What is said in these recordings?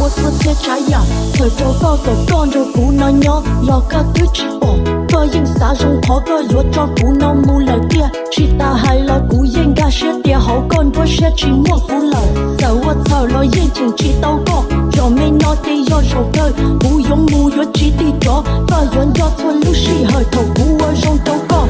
我做些trái呀，thời trâu to tổ con rồi cú nó nhỏ, lo cả thứ chỉ bỏ, có yên xã rong khó có yếu cho cú nó mua lời tia, chỉ ta hay lo cú yên ga xe tia hậu con có xe chỉ mua cú lời, giờ我操lo yên chừng chỉ tao có, rồi mấy nó thì do rồi cơ, cú giống mua yếu chỉ đi đó, có yếu do thua lúc xì hơi thầu cú ở rong tao có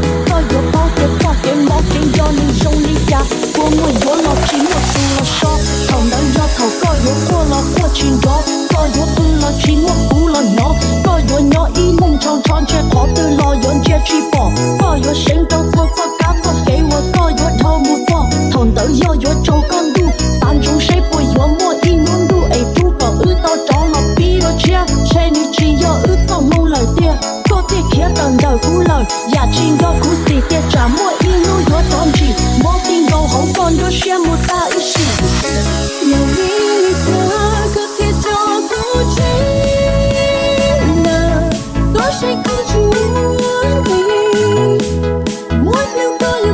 yếu bao tiền có cái máu cái do nên rong đi ra, của người yếu lo chỉ mua cú lo so, thầu nó do thầu có yếu qua lo qua chuyện đó, có yếu tư lo chỉ mua cú lo nó, có yếu nhỏ ý mong tròn tròn che khó tư lo yếu che chỉ bỏ, có yếu sinh tao thua có cá có kế hoa có yếu thâu mua vò, thầu tự do yếu trâu con đu, san trong xe bùi yếu mua ý muốn đu ấy tu có ư tao cho lo bi lo che, che ni chỉ yếu ư tao mong lời tia, có thể kia tận đời cú lời, giả chỉ do cú xì tia trả mua ý nu yếu tròn chỉ, mua tin đâu hậu con yếu xe mua ta ý xì. Nhiều vì ta có thể cho tôi chết tôi sẽ cứ chú ý muốn yêu có yêu